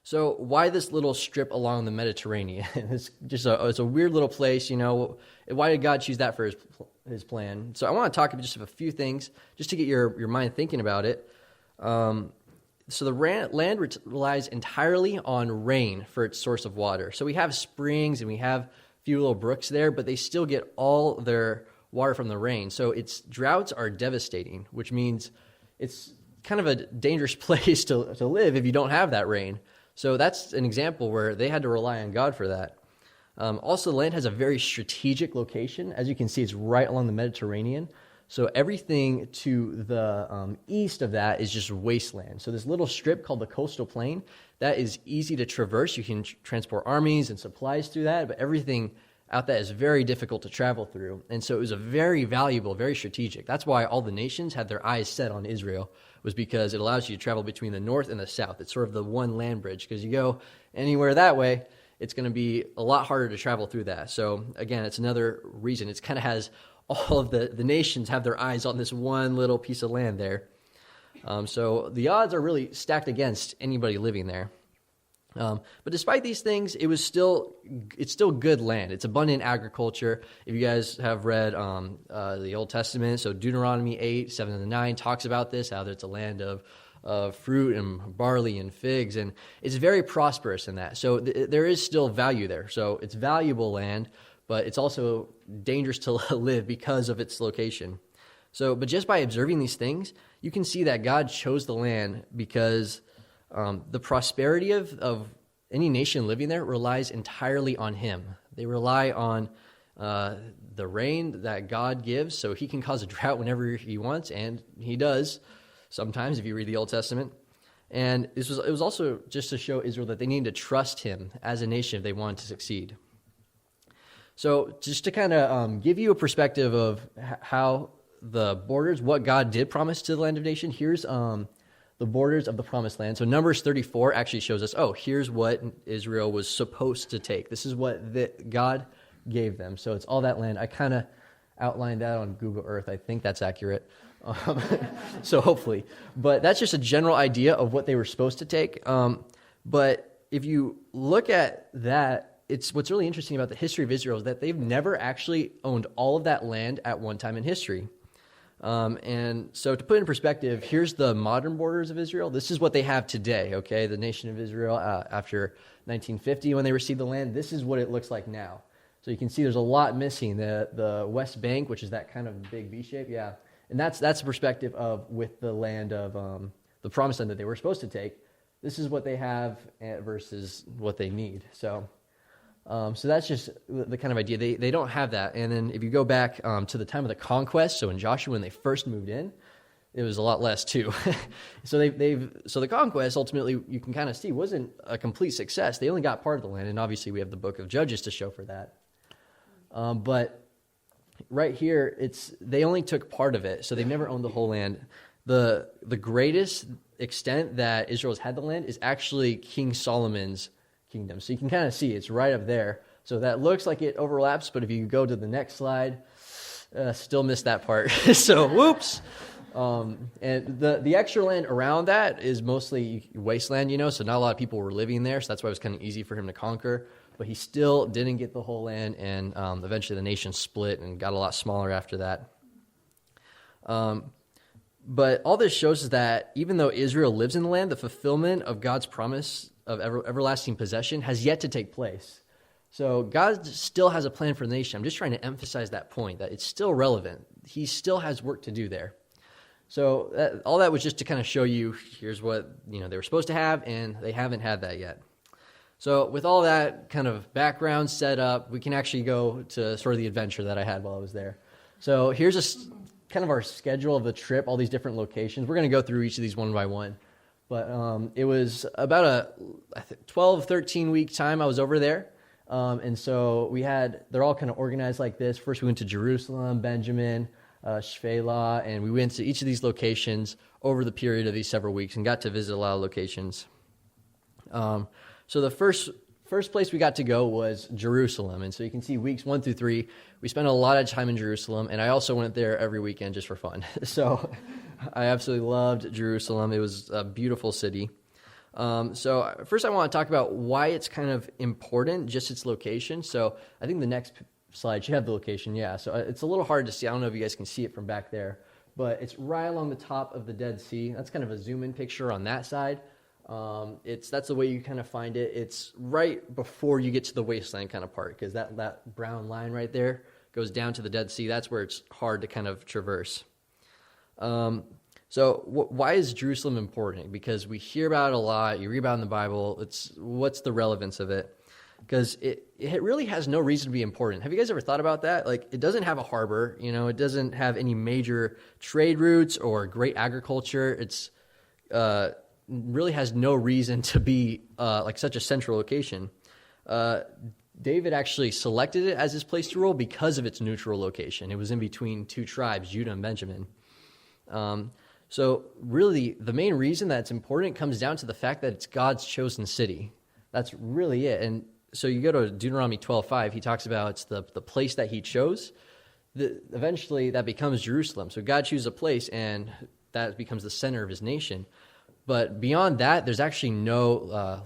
So why this little strip along the Mediterranean? It's a weird little place, you know. Why did God choose that for his plan? So I want to talk about just a few things, just to get your mind thinking about it. So the land relies entirely on rain for its source of water. So we have springs and we have a few little brooks there, but they still get all their water from the rain. So its droughts are devastating, which means it's kind of a dangerous place to live if you don't have that rain. So that's an example where they had to rely on God for that. Also, the land has a very strategic location. As you can see, it's right along the Mediterranean. So everything to the east of that is just wasteland. So this little strip called the coastal plain, that is easy to traverse. You can transport armies and supplies through that, but everything out that is very difficult to travel through. And so it was a very valuable, very strategic. That's why all the nations had their eyes set on Israel, was because it allows you to travel between the north and the south. It's sort of the one land bridge, because you go anywhere that way, it's going to be a lot harder to travel through that. So again, it's another reason. It kind of has all of the nations have their eyes on this one little piece of land there. So the odds are really stacked against anybody living there. But despite these things, it's still good land. It's abundant agriculture. If you guys have read the Old Testament, so Deuteronomy 8, 7 and 9 talks about this, how it's a land of fruit and barley and figs, and it's very prosperous in that. So there is still value there. So it's valuable land, but it's also dangerous to live because of its location. So, but just by observing these things, you can see that God chose the land because the prosperity of any nation living there relies entirely on him. They rely on the rain that God gives, so he can cause a drought whenever he wants, and he does sometimes if you read the Old Testament. And it was also just to show Israel that they needed to trust him as a nation if they wanted to succeed. So just to kind of give you a perspective of how the borders, what God did promise to the land of nation, here's the borders of the promised land. So Numbers 34 actually shows us, here's what Israel was supposed to take. This is what God gave them. So it's all that land. I kind of outlined that on Google Earth. I think that's accurate. So hopefully. But that's just a general idea of what they were supposed to take. But if you look at that, what's really interesting about the history of Israel is that they've never actually owned all of that land at one time in history. And so to put it in perspective, here's the modern borders of Israel. This is what they have today, okay? The nation of Israel after 1950 when they received the land. This is what it looks like now. So you can see there's a lot missing. The West Bank, which is that kind of big V shape, yeah. And that's the perspective of with the land of the promised land that they were supposed to take. This is what they have versus what they need. So that's just the kind of idea. They don't have that. And then if you go back to the time of the conquest, so in Joshua when they first moved in, it was a lot less too. So so the conquest ultimately you can kind of see wasn't a complete success. They only got part of the land, and obviously we have the book of Judges to show for that. But right here, they only took part of it, so they've never owned the whole land. The greatest extent that Israel's had the land is actually King Solomon's kingdom. So you can kind of see it's right up there. So that looks like it overlaps, but if you go to the next slide, still missed that part. So whoops. And the extra land around that is mostly wasteland, so not a lot of people were living there, so that's why it was kind of easy for him to conquer. But he still didn't get the whole land, and eventually the nation split and got a lot smaller after that. But all this shows is that even though Israel lives in the land, the fulfillment of God's promise of everlasting possession has yet to take place. So God still has a plan for the nation. I'm just trying to emphasize that point, that it's still relevant. He still has work to do there. So all that was just to kind of show you, here's what they were supposed to have, and they haven't had that yet. So with all that kind of background set up, we can actually go to sort of the adventure that I had while I was there. So here's kind of our schedule of the trip, all these different locations. We're going to go through each of these one by one. But it was about a 12, 13-week time I was over there. And so they're all kind of organized like this. First we went to Jerusalem, Benjamin, Shpela, and we went to each of these locations over the period of these several weeks and got to visit a lot of locations. So the first place we got to go was Jerusalem. And so you can see weeks 1 through 3, we spent a lot of time in Jerusalem, and I also went there every weekend just for fun. So I absolutely loved Jerusalem. It was a beautiful city. So first I want to talk about why it's kind of important, just its location. So I think the next slide should have the location. Yeah, so it's a little hard to see. I don't know if you guys can see it from back there, but it's right along the top of the Dead Sea. That's kind of a zoom-in picture on that side. That's the way you kind of find it. It's right before you get to the wasteland kind of part, because that brown line right there goes down to the Dead Sea. That's where it's hard to kind of traverse. So why is Jerusalem important? Because we hear about it a lot. You read about it in the Bible. What's the relevance of it? Because it really has no reason to be important. Have you guys ever thought about that? Like, it doesn't have a harbor. It doesn't have any major trade routes or great agriculture. It's really has no reason to be like such a central location. David actually selected it as his place to rule because of its neutral location. It was in between two tribes, Judah and Benjamin. So really, the main reason that it's important comes down to the fact that it's God's chosen city. That's really it. And so you go to Deuteronomy 12:5, he talks about it's the place that he chose. Eventually, that becomes Jerusalem. So God chooses a place, and that becomes the center of his nation. But beyond that, there's actually no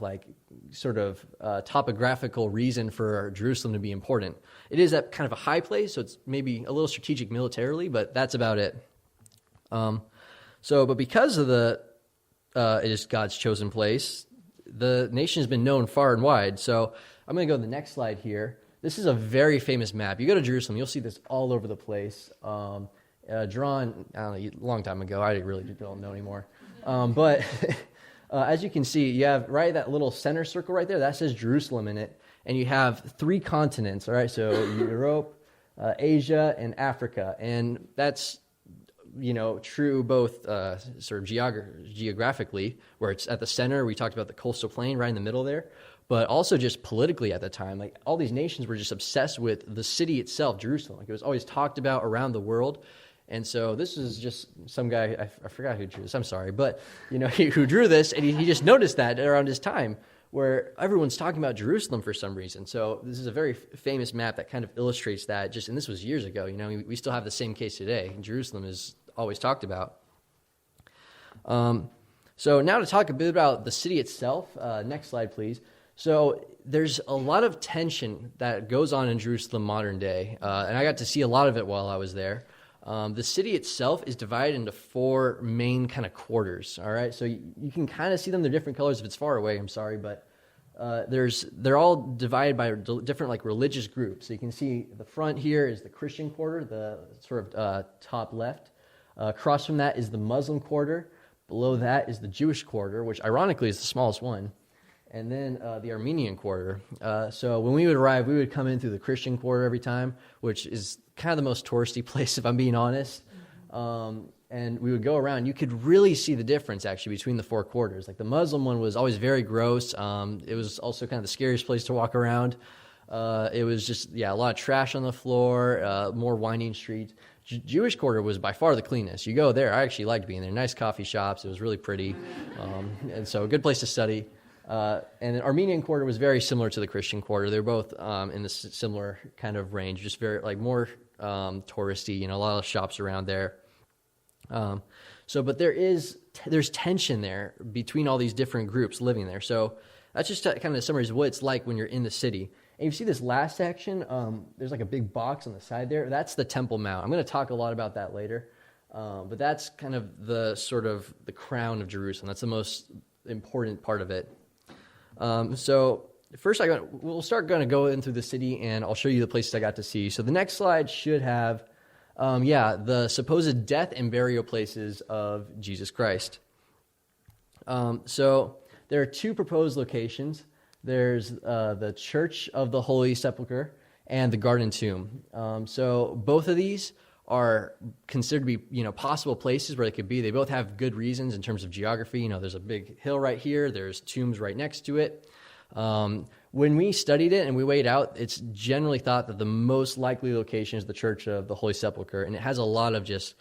topographical reason for Jerusalem to be important. It is at kind of a high place, so it's maybe a little strategic militarily, but that's about it. But because of it is God's chosen place, the nation has been known far and wide. So I'm going to go to the next slide here. This is a very famous map. You go to Jerusalem, you'll see this all over the place. Drawn, I don't know, a long time ago. I really don't know anymore. But as you can see, you have that little center circle right there. That says Jerusalem in it. And you have 3 continents, all right? So Europe, Asia, and Africa. And that's true both sort of geographically, where it's at the center. We talked about the coastal plain right in the middle there, but also just politically at the time. Like, all these nations were just obsessed with the city itself, Jerusalem. Like, it was always talked about around the world. And so this is just some guy, I forgot who drew this, I'm sorry, but who drew this, and he just noticed that around his time, where everyone's talking about Jerusalem for some reason. So this is a very famous map that kind of illustrates that. And this was years ago. We still have the same case today. Jerusalem is always talked about. So now to talk a bit about the city itself. Next slide, please. So there's a lot of tension that goes on in Jerusalem modern day, and I got to see a lot of it while I was there. The city itself is divided into 4 main kind of quarters, all right? So you can kind of see them. They're different colors if it's far away, I'm sorry, but they're all divided by different religious groups. So you can see the front here is the Christian quarter, the sort of top left. Across from that is the Muslim quarter. Below that is the Jewish quarter, which ironically is the smallest one. And then the Armenian quarter. So when we would arrive, we would come in through the Christian quarter every time, which is kind of the most touristy place, if I'm being honest. And we would go around. You could really see the difference, actually, between the 4 quarters. Like, the Muslim one was always very gross. It was also kind of the scariest place to walk around. It was just, a lot of trash on the floor, more winding streets. Jewish quarter was by far the cleanest. You go there, I actually liked being there. Nice coffee shops. It was really pretty. And so a good place to study. And the Armenian quarter was very similar to the Christian quarter. They're both in the similar kind of range, just very more touristy, a lot of shops around there. But there's tension there between all these different groups living there. So that's just kind of a summary of what it's like when you're in the city. And you see this last section, there's like a big box on the side there. That's the Temple Mount. I'm going to talk a lot about that later. But that's kind of the crown of Jerusalem. That's the most important part of it. So first we'll start going to go in through the city, and I'll show you the places I got to see. So the next slide should have, the supposed death and burial places of Jesus Christ. So there are 2 proposed locations. There's the Church of the Holy Sepulchre and the Garden Tomb. So both of these are considered to be, possible places where they could be. They both have good reasons in terms of geography. There's a big hill right here. There's tombs right next to it. When we studied it and we weighed out, it's generally thought that the most likely location is the Church of the Holy Sepulchre, and it has a lot of just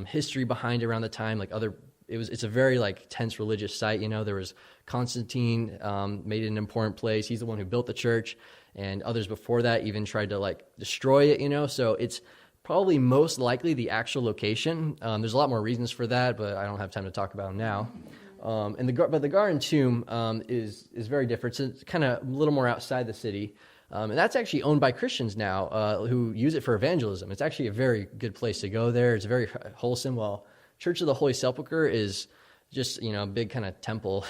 history behind it around the time. It's a very tense religious site. There was Constantine made it an important place. He's the one who built the church, and others before that even tried to destroy it. So it's probably most likely the actual location. There's a lot more reasons for that, but I don't have time to talk about them now. But the Garden Tomb is very different. It's kind of a little more outside the city. And that's actually owned by Christians now who use it for evangelism. It's actually a very good place to go there. It's very wholesome. Well, Church of the Holy Sepulchre is just, a big kind of temple.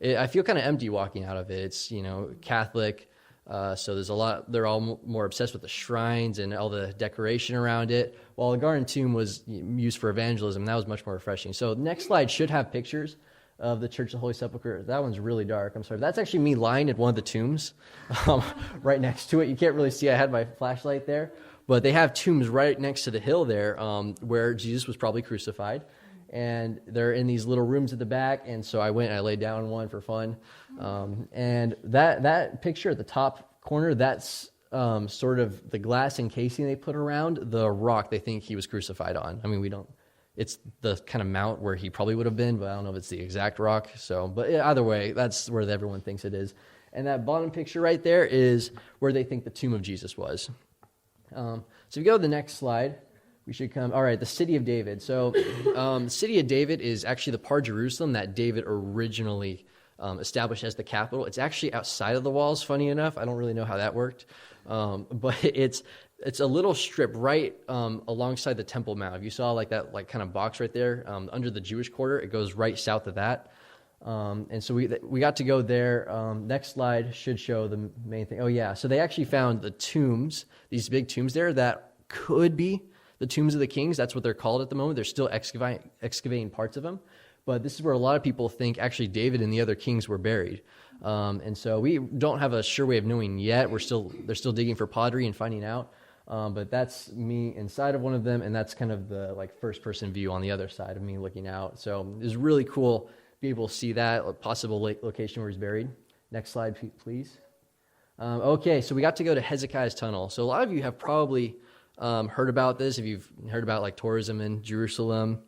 I feel kind of empty walking out of it. It's, Catholic. So there's a lot, they're all more obsessed with the shrines and all the decoration around it, while the Garden Tomb was used for evangelism. That was much more refreshing. So next slide should have pictures of the Church of the Holy Sepulchre. That one's really dark. I'm sorry. That's actually me lying at one of the tombs right next to it. You can't really see. I had my flashlight there. But they have tombs right next to the hill there where Jesus was probably crucified. And they're in these little rooms at the back. And so I went and I laid down in one for fun. And that picture at the top corner, that's sort of the glass encasing they put around the rock they think he was crucified on. I mean, we don't. It's the kind of mount where he probably would have been, but I don't know if it's the exact rock. But either way, that's where everyone thinks it is. And that bottom picture right there is where they think the tomb of Jesus was. So if you go to the next slide, we should come. All right, the City of David. So the City of David is actually the part of Jerusalem that David originally established as the capital. It's actually outside of the walls, funny enough. I don't really know how that worked. But it's a little strip right alongside the Temple Mount. If you saw that kind of box right there under the Jewish quarter, it goes right south of that. And so we got to go there. Next slide should show the main thing. Oh yeah, so they actually found the tombs, these big tombs there that could be the tombs of the kings. That's what they're called at the moment. They're still excavating parts of them. But this is where a lot of people think actually David and the other kings were buried. And so we don't have a sure way of knowing yet. They're still digging for pottery and finding out. But that's me inside of one of them, and that's kind of the first person view on the other side of me looking out. So it's really cool to be able to see that possible location where he's buried. Next slide, please. Okay, so we got to go to Hezekiah's tunnel. So a lot of you have probably heard about this if you've heard about tourism in Jerusalem.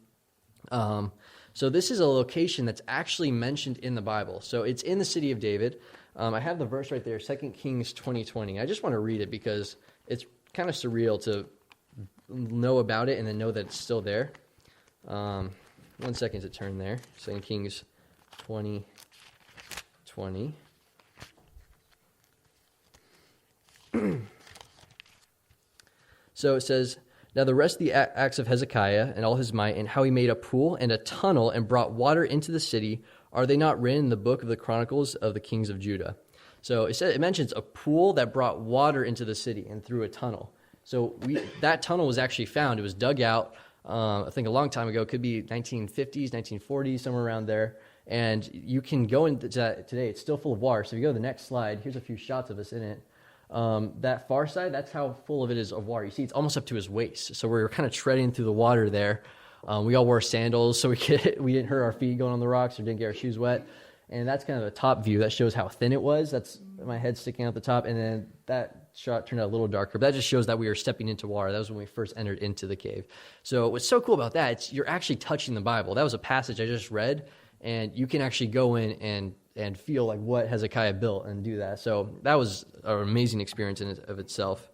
So this is a location that's actually mentioned in the Bible. So it's in the City of David. I have the verse right there, 2 Kings 20:20. I just want to read it because it's kind of surreal to know about it and then know that it's still there. 1 second to turn there. 2 Kings 20:20. So it says, "Now the rest of the acts of Hezekiah and all his might, and how he made a pool and a tunnel and brought water into the city, are they not written in the book of the Chronicles of the kings of Judah?" So it mentions a pool that brought water into the city and through a tunnel. So that tunnel was actually found. It was dug out, I think a long time ago. It could be 1950s, 1940s, somewhere around there. And you can go into that today. It's still full of water. So if you go to the next slide, here's a few shots of us in it. That far side, that's how full of it is of water. You see, it's almost up to his waist. So we were kind of treading through the water there. We all wore sandals, so we didn't hurt our feet going on the rocks or didn't get our shoes wet. And that's kind of a top view. That shows how thin it was. That's my head sticking out the top. And then that shot turned out a little darker. But that just shows that we were stepping into water. That was when we first entered into the cave. So what's so cool about that, you're actually touching the Bible. That was a passage I just read. And you can actually go in and feel like what Hezekiah built and do that. So that was an amazing experience in of itself.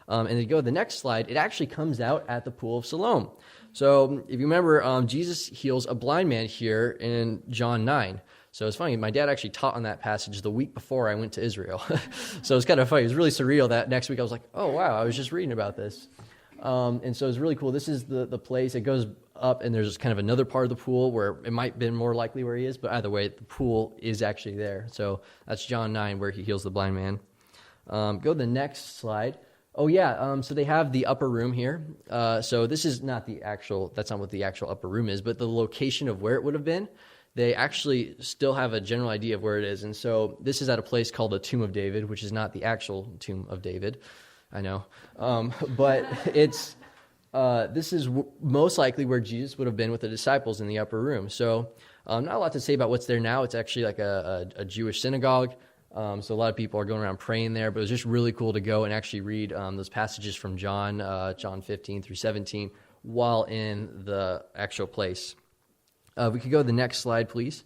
And then you go to the next slide, it actually comes out at the Pool of Siloam. So if you remember, Jesus heals a blind man here in John 9. So it's funny, my dad actually taught on that passage the week before I went to Israel. So it's kind of funny. It was really surreal that next week I was like, oh, wow, I was just reading about this. And so it's really cool. This is the place. It goes up, and there's kind of another part of the pool where it might have been more likely where he is, but either way, the pool is actually there. So that's John 9 where he heals the blind man. Go to the next slide. Oh, yeah, so they have the upper room here. So this is not that's not what the actual upper room is, but the location of where it would have been. They actually still have a general idea of where it is. And so this is at a place called the Tomb of David, which is not the actual Tomb of David. I know. But this is most likely where Jesus would have been with the disciples in the upper room. So not a lot to say about what's there now. It's actually like a Jewish synagogue. So a lot of people are going around praying there. But it was just really cool to go and actually read those passages from John 15 through 17, while in the actual place. We could go to the next slide, please.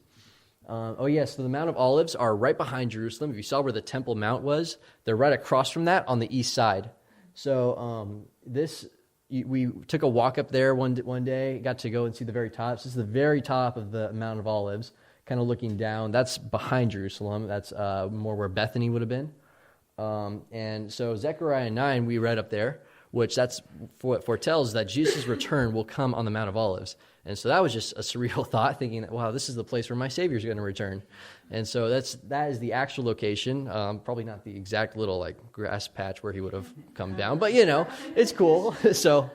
So the Mount of Olives are right behind Jerusalem. If you saw where the Temple Mount was, they're right across from that on the east side. So this we took a walk up there one day, got to go and see the very top. So this is the very top of the Mount of Olives, kind of looking down. That's behind Jerusalem. That's more where Bethany would have been. And so Zechariah 9, we read up there, which that's what foretells that Jesus' return will come on the Mount of Olives. And so that was just a surreal thought, thinking that, wow, this is the place where my Savior's going to return. And so that is the actual location. Probably not the exact little like grass patch where he would have come down, but it's cool. So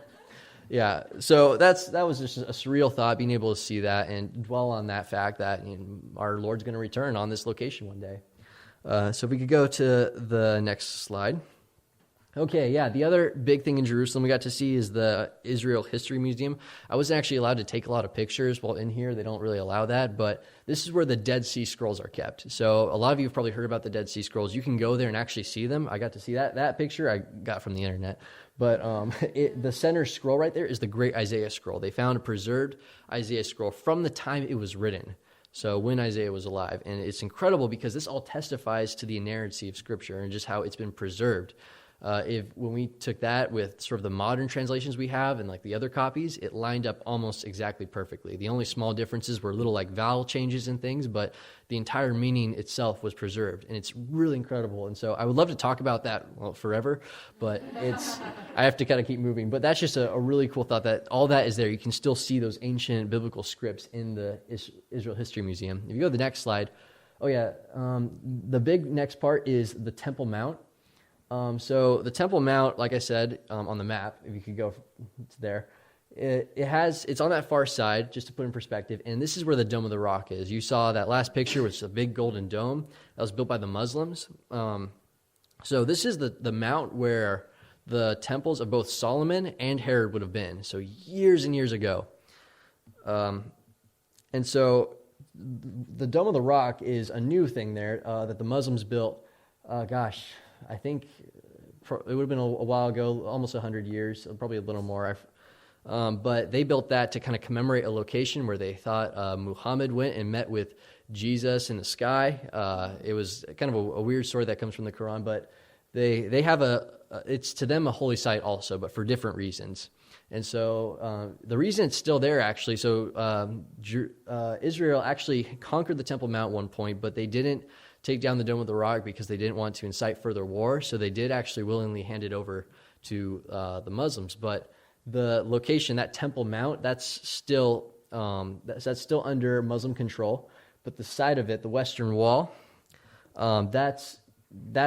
yeah, so that was just a surreal thought, being able to see that and dwell on that fact that our Lord's going to return on this location one day. So if we could go to the next slide. Okay, yeah, the other big thing in Jerusalem we got to see is the Israel History Museum. I wasn't actually allowed to take a lot of pictures while in here. They don't really allow that, but this is where the Dead Sea Scrolls are kept. So a lot of you have probably heard about the Dead Sea Scrolls. You can go there and actually see them. I got to see that picture I got from the internet. But the center scroll right there is the Great Isaiah Scroll. They found a preserved Isaiah scroll from the time it was written. So when Isaiah was alive. And it's incredible because this all testifies to the inerrancy of Scripture and just how it's been preserved. When we took that with sort of the modern translations we have and like the other copies, it lined up almost exactly perfectly. The only small differences were little like vowel changes and things, but the entire meaning itself was preserved, and it's really incredible. And so I would love to talk about that forever, but I have to kind of keep moving. But that's just a really cool thought that all that is there. You can still see those ancient biblical scripts in the Israel History Museum. If you go to the next slide, the big next part is the Temple Mount. So the Temple Mount, like I said, on the map, if you could go to there, it's on that far side, just to put in perspective, and this is where the Dome of the Rock is. You saw that last picture, which is a big golden dome that was built by the Muslims. So this is the mount where the temples of both Solomon and Herod would have been, so years and years ago. And so the Dome of the Rock is a new thing there that the Muslims built, I think it would have been a while ago, almost 100 years, probably a little more. But they built that to kind of commemorate a location where they thought Muhammad went and met with Jesus in the sky. It was kind of a weird story that comes from the Quran, but they have it's to them a holy site also, but for different reasons. And so the reason it's still there, actually, Israel actually conquered the Temple Mount at one point, but they didn't take down the Dome of the Rock because they didn't want to incite further war. So they did actually willingly hand it over to the Muslims. But the location, that Temple Mount, that's still under Muslim control. But the side of it, the Western Wall, that's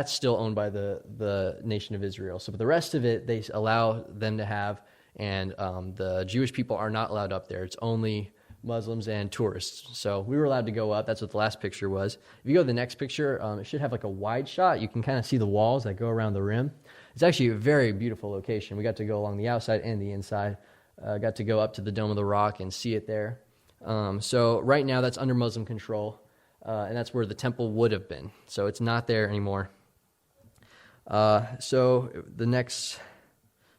still owned by the nation of Israel. So but the rest of it, they allow them to have, and the Jewish people are not allowed up there. It's only Muslims and tourists. So we were allowed to go up. That's what the last picture was. If you go to the next picture, it should have like a wide shot. You can kind of see the walls that go around the rim. It's actually a very beautiful location. We got to go along the outside and the inside. Got to go up to the Dome of the Rock and see it there. So right now that's under Muslim control, and that's where the temple would have been. So it's not there anymore. So the next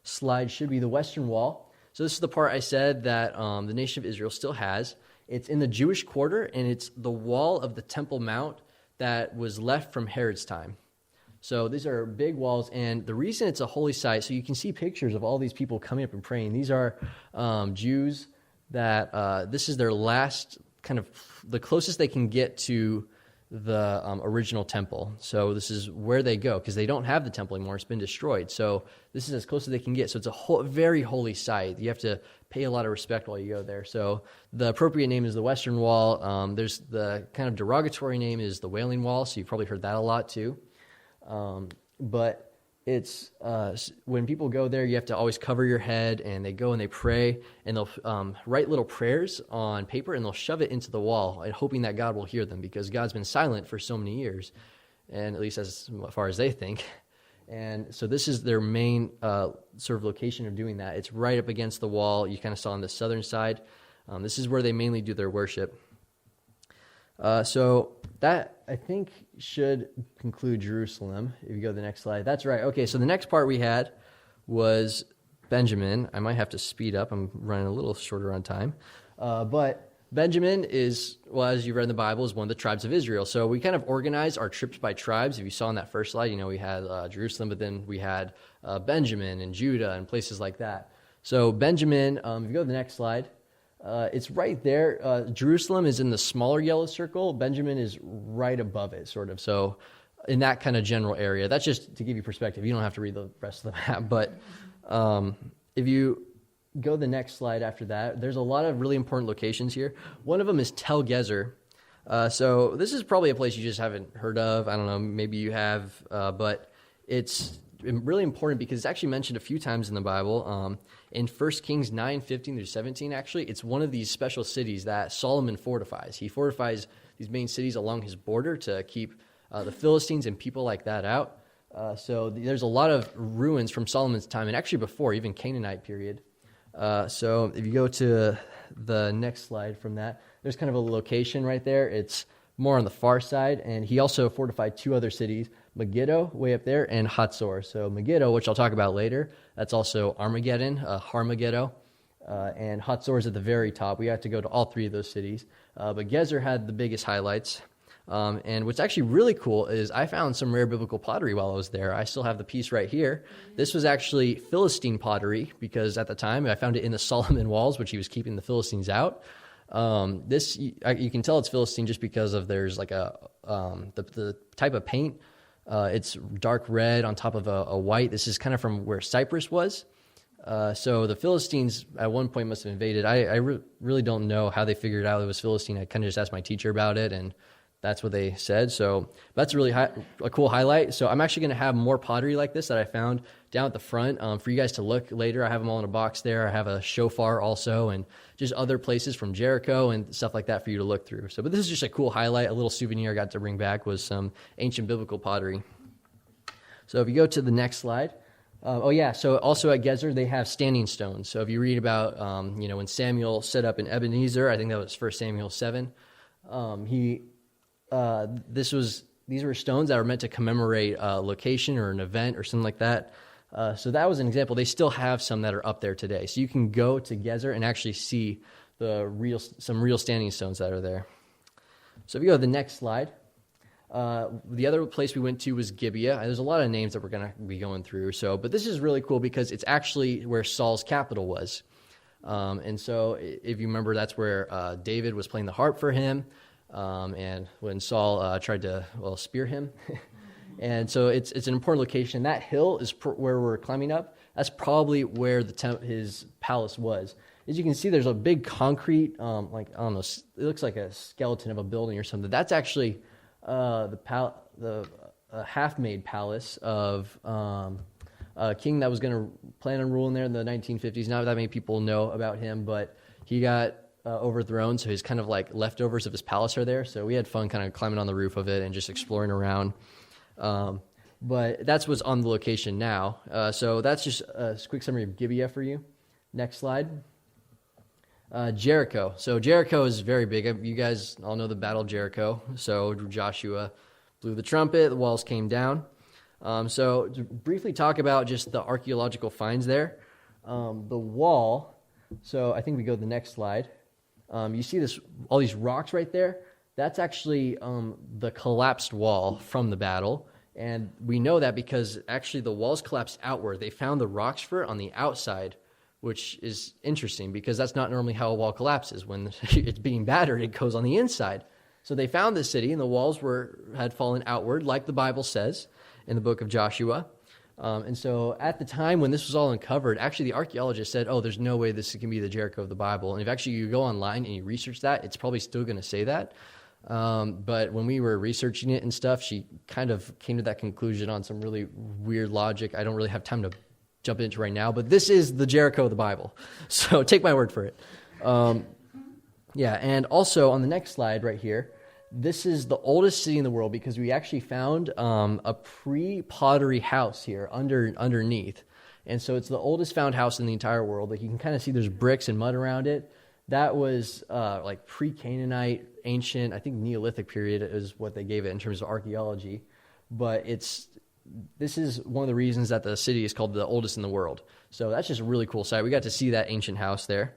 slide should be the Western Wall. So this is the part I said that the nation of Israel still has. It's in the Jewish quarter, and it's the wall of the Temple Mount that was left from Herod's time. So these are big walls, and the reason it's a holy site, so you can see pictures of all these people coming up and praying. These are Jews that this is their last kind of the closest they can get to the original temple. So this is where they go because they don't have the temple anymore. It's been destroyed. So this is as close as they can get. So it's a very holy site. You have to pay a lot of respect while you go there. So the appropriate name is the Western Wall. There's the kind of derogatory name is the Wailing Wall. So you've probably heard that a lot too. But it's when people go there, you have to always cover your head, and they go and they pray, and they'll write little prayers on paper, and they'll shove it into the wall, and hoping that God will hear them, because God's been silent for so many years, and at least as far as they think. And so this is their main sort of location of doing that. It's right up against the wall. You kind of saw on the southern side. This is where they mainly do their worship. So that, I think, should conclude Jerusalem. If you go to the next slide. That's right. Okay, so the next part we had was Benjamin. I might have to speed up. I'm running a little shorter on time. But Benjamin is, well, as you read in the Bible, is one of the tribes of Israel. So we kind of organized our trips by tribes. If you saw in that first slide, we had Jerusalem, but then we had Benjamin and Judah and places like that. So Benjamin, if you go to the next slide, it's right there. Jerusalem is in the smaller yellow circle. Benjamin is right above it, sort of. So in that kind of general area. That's just to give you perspective. You don't have to read the rest of the map. But if you go to the next slide after that, there's a lot of really important locations here. One of them is Tel Gezer. So this is probably a place you just haven't heard of. I don't know, maybe you have, but it's really important because it's actually mentioned a few times in the Bible. In 1 Kings 9:15 through 17, actually, it's one of these special cities that Solomon fortifies. He fortifies these main cities along his border to keep the Philistines and people like that out. So there's a lot of ruins from Solomon's time, and actually before, even Canaanite period. So if you go to the next slide from that, there's kind of a location right there. It's more on the far side, and he also fortified two other cities, Megiddo, way up there, and Hatzor. So Megiddo, which I'll talk about later, that's also Armageddon, Harmageddo, and Hatzor is at the very top. We have to go to all three of those cities. But Gezer had the biggest highlights. And what's actually really cool is I found some rare biblical pottery while I was there. I still have the piece right here. This was actually Philistine pottery because at the time I found it in the Solomon walls, which he was keeping the Philistines out. This you can tell it's Philistine just because of there's like the type of paint. It's dark red on top of a white. This is kind of from where Cyprus was. So the Philistines at one point must have invaded. I really don't know how they figured out it was Philistine. I kind of just asked my teacher about it, and that's what they said. So that's really a cool highlight. So I'm actually going to have more pottery like this that I found down at the front for you guys to look later. I have them all in a box there. I have a shofar also, and just other places from Jericho and stuff like that for you to look through. So, but this is just a cool highlight, a little souvenir I got to bring back was some ancient biblical pottery. So if you go to the next slide. So also at Gezer, they have standing stones. So if you read about, when Samuel set up in Ebenezer, I think that was 1 Samuel 7, these were stones that were meant to commemorate a location or an event or something like that. So that was an example. They still have some that are up there today. So you can go to Gezer and actually see some real standing stones that are there. So if you go to the next slide, the other place we went to was Gibeah. There's a lot of names that we're going to be going through. But this is really cool because it's actually where Saul's capital was. And so if you remember, that's where David was playing the harp for him. And when Saul tried to spear him. And so it's an important location. That hill is where we're climbing up. That's probably where his palace was. As you can see, there's a big concrete, I don't know, it looks like a skeleton of a building or something. That's actually the half-made palace of a king that was going to plan on ruling there in the 1950s. Not that many people know about him, but he got overthrown, so his kind of like leftovers of his palace are there. So we had fun kind of climbing on the roof of it and just exploring around. But that's what's on the location now. So that's just a quick summary of Gibeah for you. Next slide. Jericho. So Jericho is very big. You guys all know the Battle of Jericho. So Joshua blew the trumpet, the walls came down. So to briefly talk about just the archaeological finds there. The wall, so I think we go to the next slide. You see all these rocks right there? That's actually the collapsed wall from the battle. And we know that because actually the walls collapsed outward. They found the rock spur on the outside, which is interesting because that's not normally how a wall collapses. When it's being battered, it goes on the inside. So they found this city, and the walls had fallen outward, like the Bible says in the book of Joshua. And so at the time when this was all uncovered, actually the archaeologists said, there's no way this can be the Jericho of the Bible. And if actually you go online and you research that, it's probably still going to say that. But when we were researching it and stuff, she kind of came to that conclusion on some really weird logic. I don't really have time to jump into right now, but this is the Jericho of the Bible. So take my word for it. And also on the next slide right here, this is the oldest city in the world because we actually found a pre-pottery house here underneath. And so it's the oldest found house in the entire world. Like you can kind of see there's bricks and mud around it. That was like pre-Canaanite, ancient, I think Neolithic period is what they gave it in terms of archaeology. But this is one of the reasons that the city is called the oldest in the world. So that's just a really cool site. We got to see that ancient house there.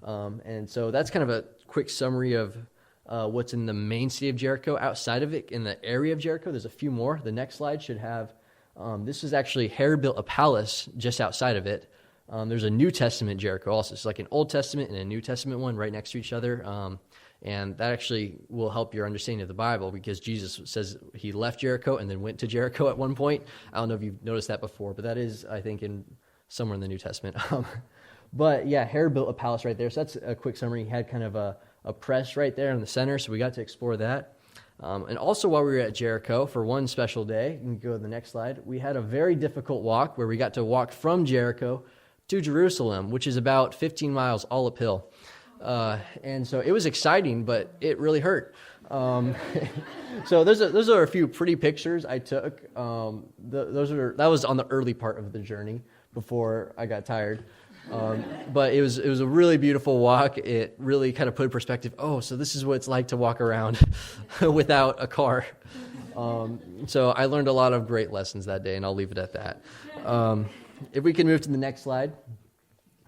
And so that's kind of a quick summary of what's in the main city of Jericho. Outside of it, in the area of Jericho, there's a few more. The next slide should have, this is actually Herod built a palace just outside of it. There's a New Testament Jericho also. It's like an Old Testament and a New Testament one right next to each other. And that actually will help your understanding of the Bible, because Jesus says he left Jericho and then went to Jericho at one point. I don't know if you've noticed that before, but that is, I think, somewhere in the New Testament. But yeah, Herod built a palace right there. So that's a quick summary. He had kind of a press right there in the center, so we got to explore that. And also while we were at Jericho for one special day, you can go to the next slide, we had a very difficult walk where we got to walk from Jericho to Jerusalem, which is about 15 miles all uphill. And so it was exciting, but it really hurt. So those are a few pretty pictures I took. That was on the early part of the journey before I got tired. But it was a really beautiful walk. It really kind of put in perspective, so this is what it's like to walk around without a car. So I learned a lot of great lessons that day, and I'll leave it at that. If we can move to the next slide.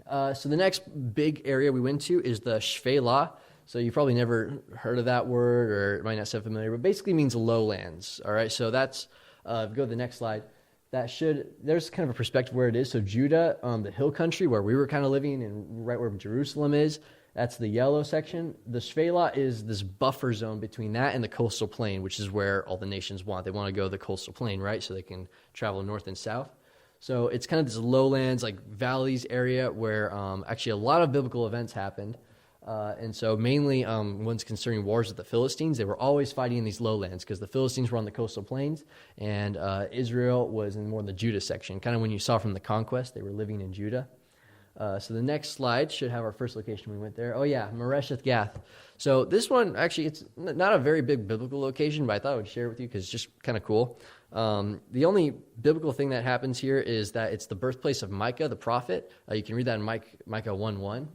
So the next big area we went to is the Shephelah. So you've probably never heard of that word, or it might not sound familiar, but basically means lowlands. All right, so that's, go to the next slide. There's kind of a perspective where it is. So Judah, the hill country where we were kind of living, and right where Jerusalem is, that's the yellow section. The Shephelah is this buffer zone between that and the coastal plain, which is where all the nations want. They want to go to the coastal plain, right, so they can travel north and south. So it's kind of this lowlands, like valleys area where actually a lot of biblical events happened. And so mainly ones concerning wars with the Philistines. They were always fighting in these lowlands because the Philistines were on the coastal plains, and Israel was in more in the Judah section. Kind of when you saw from the conquest, they were living in Judah. So the next slide should have our first location we went there. Oh yeah, Moresheth Gath. So this one, actually, it's not a very big biblical location, but I thought I would share it with you because it's just kind of cool. The only biblical thing that happens here is that it's the birthplace of Micah, the prophet. You can read that in Micah 1:1.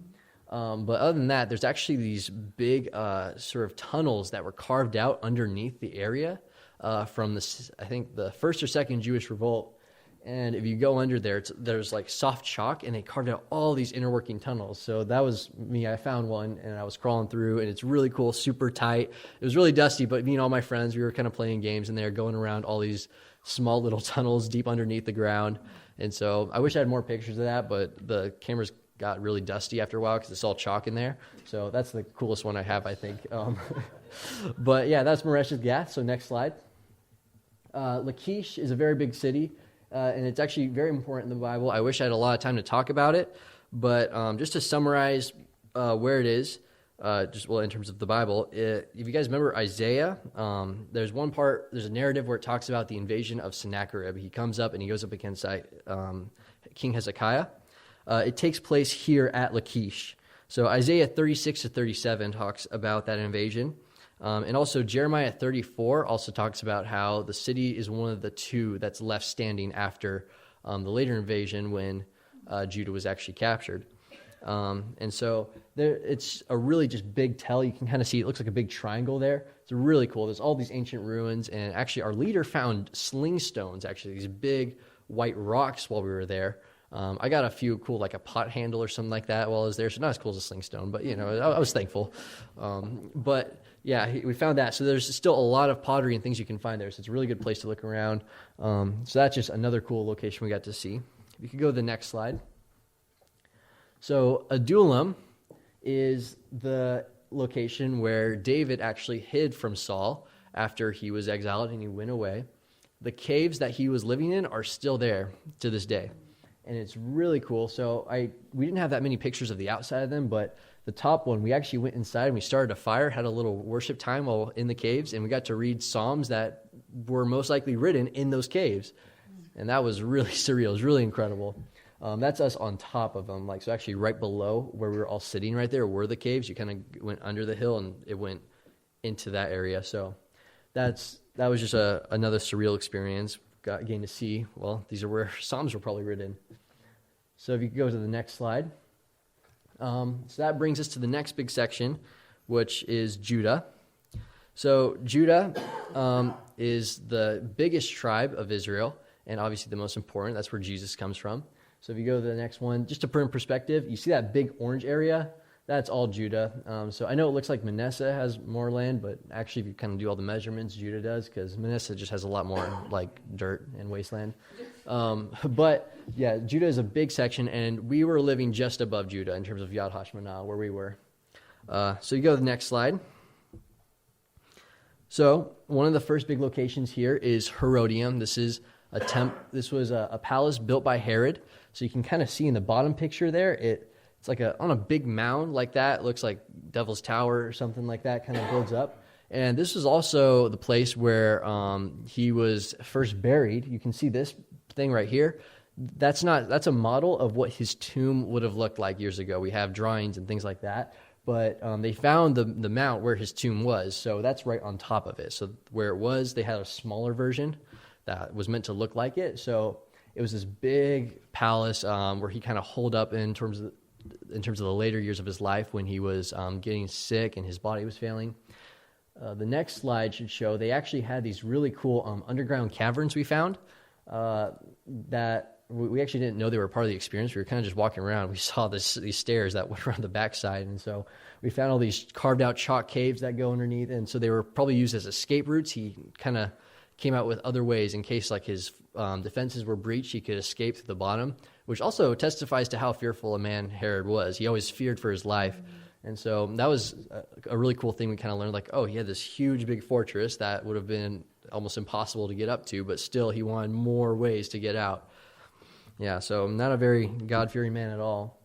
But other than that, there's actually these big sort of tunnels that were carved out underneath the area from I think the first or second Jewish revolt. And if you go under there, there's like soft chalk, and they carved out all these inner working tunnels. So that was me. I found one, and I was crawling through, and it's really cool, super tight. It was really dusty, but me and all my friends, we were kind of playing games in there, going around all these small little tunnels deep underneath the ground. And so I wish I had more pictures of that, but the cameras got really dusty after a while because it's all chalk in there. So that's the coolest one I have, I think. But yeah, that's Moresheth Gath. So next slide. Lachish is a very big city. And it's actually very important in the Bible. I wish I had a lot of time to talk about it, but just to summarize where it is, in terms of the Bible, if you guys remember Isaiah, there's a narrative where it talks about the invasion of Sennacherib. He comes up and he goes up against King Hezekiah. It takes place here at Lachish. So Isaiah 36 to 37 talks about that invasion. And also Jeremiah 34 also talks about how the city is one of the two that's left standing after the later invasion when Judah was actually captured. And so it's a really just big tell. You can kind of see it looks like a big triangle there. It's really cool. There's all these ancient ruins. And actually our leader found sling stones, actually these big white rocks while we were there. I got a few cool, like a pot handle or something like that while I was there. So not as cool as a sling stone, but, I was thankful. But yeah, we found that. So there's still a lot of pottery and things you can find there. So it's a really good place to look around. So that's just another cool location we got to see. If you could go to the next slide. So Adullam is the location where David actually hid from Saul after he was exiled and he went away. The caves that he was living in are still there to this day. And it's really cool. So we didn't have that many pictures of the outside of them, but the top one, we actually went inside and we started a fire, had a little worship time while in the caves, and we got to read Psalms that were most likely written in those caves. And that was really surreal. It was really incredible. That's us on top of them. So actually right below where we were all sitting right there were the caves. You kind of went under the hill and it went into that area. So that was just another surreal experience. Getting to see, these are where Psalms were probably written. So if you could go to the next slide. So that brings us to the next big section, which is Judah. So Judah is the biggest tribe of Israel, and obviously the most important. That's where Jesus comes from. So if you go to the next one, just to put in perspective, you see that big orange area? That's all Judah. So I know it looks like Manasseh has more land, but actually if you kind of do all the measurements, Judah does, because Manasseh just has a lot more like dirt and wasteland. But yeah, Judah is a big section, and we were living just above Judah in terms of Yad Hashmanah, where we were. So you go to the next slide. So one of the first big locations here is Herodium. This is This was a palace built by Herod. So you can kind of see in the bottom picture there, it's like on a big mound like that. It looks like Devil's Tower or something like that, kind of builds up. And this is also the place where he was first buried. You can see this thing right here. That's a model of what his tomb would have looked like years ago. We have drawings and things like that. But they found the mount where his tomb was, so that's right on top of it. So where it was, they had a smaller version that was meant to look like it. So it was this big palace where he kind of holed up in terms of the later years of his life when he was getting sick and his body was failing. The next slide should show they actually had these really cool underground caverns we found that we actually didn't know they were part of the experience. We were kind of just walking around. We saw these stairs that went around the backside, and so we found all these carved out chalk caves that go underneath, and so they were probably used as escape routes. He kind of came out with other ways in case like his defenses were breached, he could escape through the bottom, which also testifies to how fearful a man Herod was. He always feared for his life. And so that was a really cool thing we kind of learned, like, oh, he had this huge big fortress that would have been almost impossible to get up to, but still he wanted more ways to get out. Yeah, so not a very God-fearing man at all.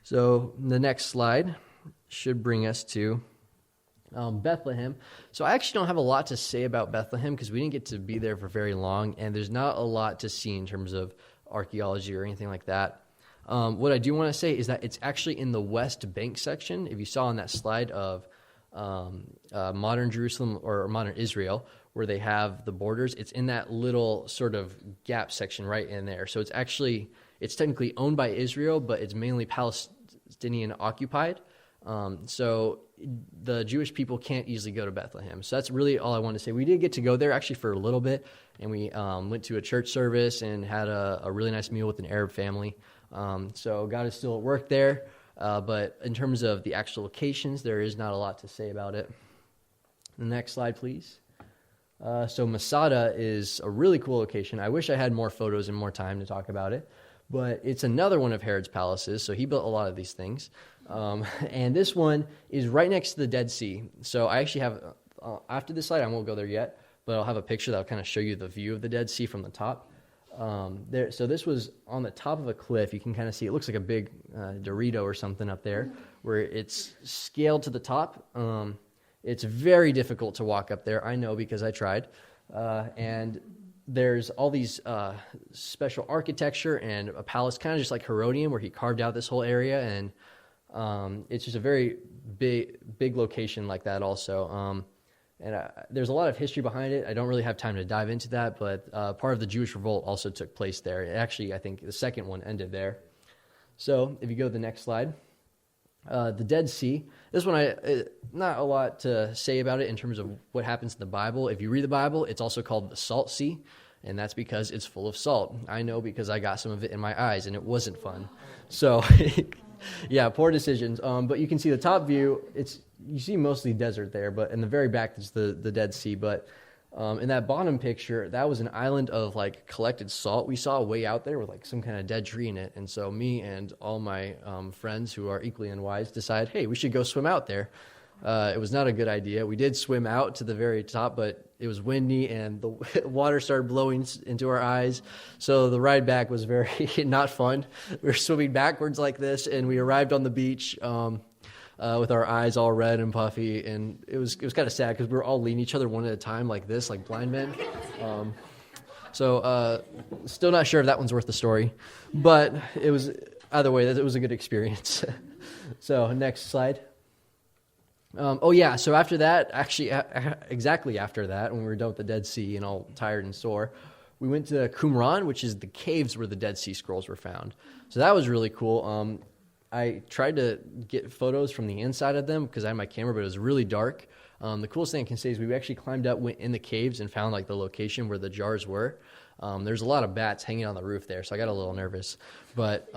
So the next slide should bring us to Bethlehem. So I actually don't have a lot to say about Bethlehem because we didn't get to be there for very long, and there's not a lot to see in terms of archaeology or anything like that. What I do want to say is that it's actually in the West Bank section. If you saw on that slide of modern Jerusalem or modern Israel, where they have the borders, it's in that little sort of gap section right in there. So it's technically owned by Israel, but it's mainly Palestinian occupied. So the Jewish people can't easily go to Bethlehem. So that's really all I want to say. We did get to go there actually for a little bit, and we went to a church service and had a really nice meal with an Arab family. So God is still at work there, but in terms of the actual locations, there is not a lot to say about it. The next slide, please. So Masada is a really cool location. I wish I had more photos and more time to talk about it, but it's another one of Herod's palaces, so he built a lot of these things. And this one is right next to the Dead Sea. So I actually have, after this slide, I won't go there yet, but I'll have a picture that'll kind of show you the view of the Dead Sea from the top. So this was on the top of a cliff. You can kind of see it looks like a big Dorito or something up there, where it's scaled to the top. It's very difficult to walk up there. I know because I tried. And there's all these special architecture and a palace, kind of just like Herodium, where he carved out this whole area. And it's just a very big location like that also. And there's a lot of history behind it. I don't really have time to dive into that, but part of the Jewish revolt also took place there. Actually, I think the second one ended there. So if you go to the next slide, the Dead Sea. This one, not a lot to say about it in terms of what happens in the Bible. If you read the Bible, it's also called the Salt Sea, and that's because it's full of salt. I know because I got some of it in my eyes, and it wasn't fun. So, yeah, poor decisions. But you can see the top view. You see mostly desert there, but in the very back is the Dead Sea. But in that bottom picture, that was an island of like collected salt we saw way out there with like some kind of dead tree in it. And so me and all my friends who are equally unwise decided, hey, we should go swim out there. It was not a good idea. We did swim out to the very top, but it was windy and the water started blowing into our eyes. So the ride back was very not fun. We were swimming backwards like this, and we arrived on the beach with our eyes all red and puffy, and it was kind of sad because we were all leaning each other one at a time like this, like blind men. So still not sure if that one's worth the story, but it was either way. It was a good experience. So next slide. So after that, actually exactly after that, when we were done with the Dead Sea and all tired and sore, we went to Qumran, which is the caves where the Dead Sea Scrolls were found. So that was really cool. I tried to get photos from the inside of them because I had my camera, but it was really dark. The coolest thing I can say is we actually climbed up, went in the caves, and found like the location where the jars were. There's a lot of bats hanging on the roof there, so I got a little nervous. But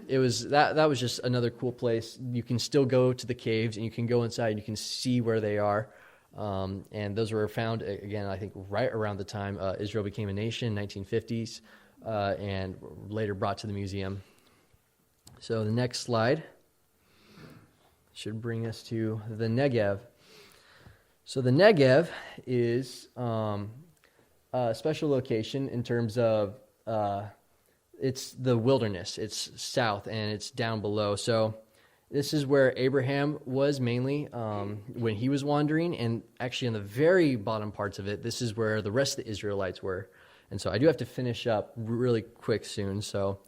it was that was just another cool place. You can still go to the caves, and you can go inside, and you can see where they are. And those were found, again, I think right around the time Israel became a nation, 1950s. and later brought to the museum. So the next slide should bring us to the Negev. So the Negev is a special location in terms of it's the wilderness. It's south and it's down below. So this is where Abraham was mainly when he was wandering, and actually on the very bottom parts of it, this is where the rest of the Israelites were. And so I do have to finish up really quick soon, so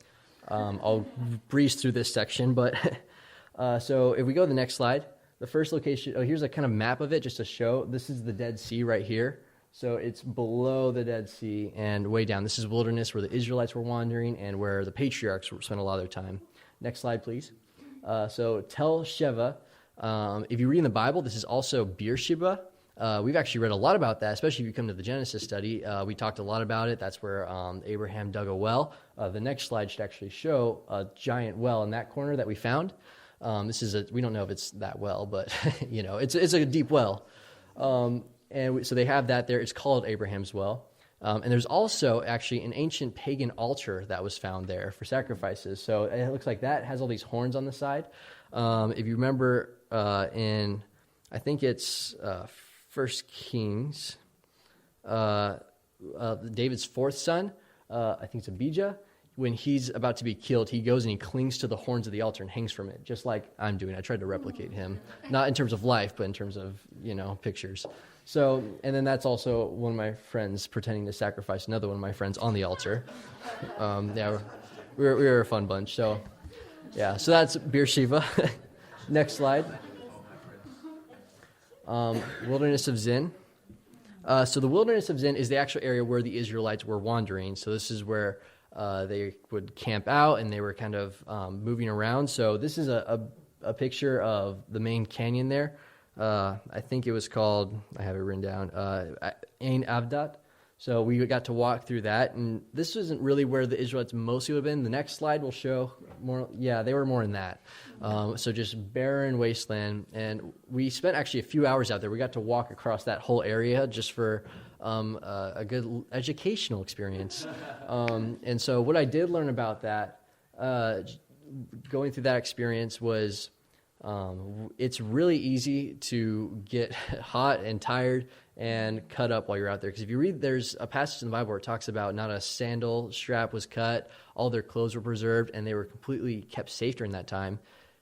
I'll breeze through this section. But so if we go to the next slide, the first location, here's a kind of map of it just to show. This is the Dead Sea right here. So it's below the Dead Sea and way down. This is wilderness where the Israelites were wandering and where the patriarchs spent a lot of their time. Next slide, please. So Tel Sheva, if you read in the Bible, this is also Beersheba. We've actually read a lot about that, especially if you come to the Genesis study. We talked a lot about it. That's where Abraham dug a well. The next slide should actually show a giant well in that corner that we found. We don't know if it's that well, but it's a deep well. So they have that there. It's called Abraham's well. And there's also actually an ancient pagan altar that was found there for sacrifices. So it looks like that has all these horns on the side. If you remember I think it's 1 Kings, David's fourth son, I think it's Abijah. When he's about to be killed, he goes and he clings to the horns of the altar and hangs from it, just like I'm doing. I tried to replicate him, not in terms of life, but in terms of, pictures. So, and then that's also one of my friends pretending to sacrifice another one of my friends on the altar. We were a fun bunch. So, so that's Beersheba. Next slide. Wilderness of Zin. So the wilderness of Zin is the actual area where the Israelites were wandering. So this is where they would camp out and they were kind of moving around. So this is a picture of the main canyon there. I think it was called, I have it written down, Ain Avdat. So we got to walk through that, and this isn't really where the Israelites mostly would have been. The next slide will show more. Yeah, they were more in that. So just barren wasteland, and we spent actually a few hours out there. We got to walk across that whole area just for a good educational experience. And so what I did learn about that, going through that experience was it's really easy to get hot and tired and cut up while you're out there. Because if you read, there's a passage in the Bible where it talks about not a sandal strap was cut, all their clothes were preserved, and they were completely kept safe during that time.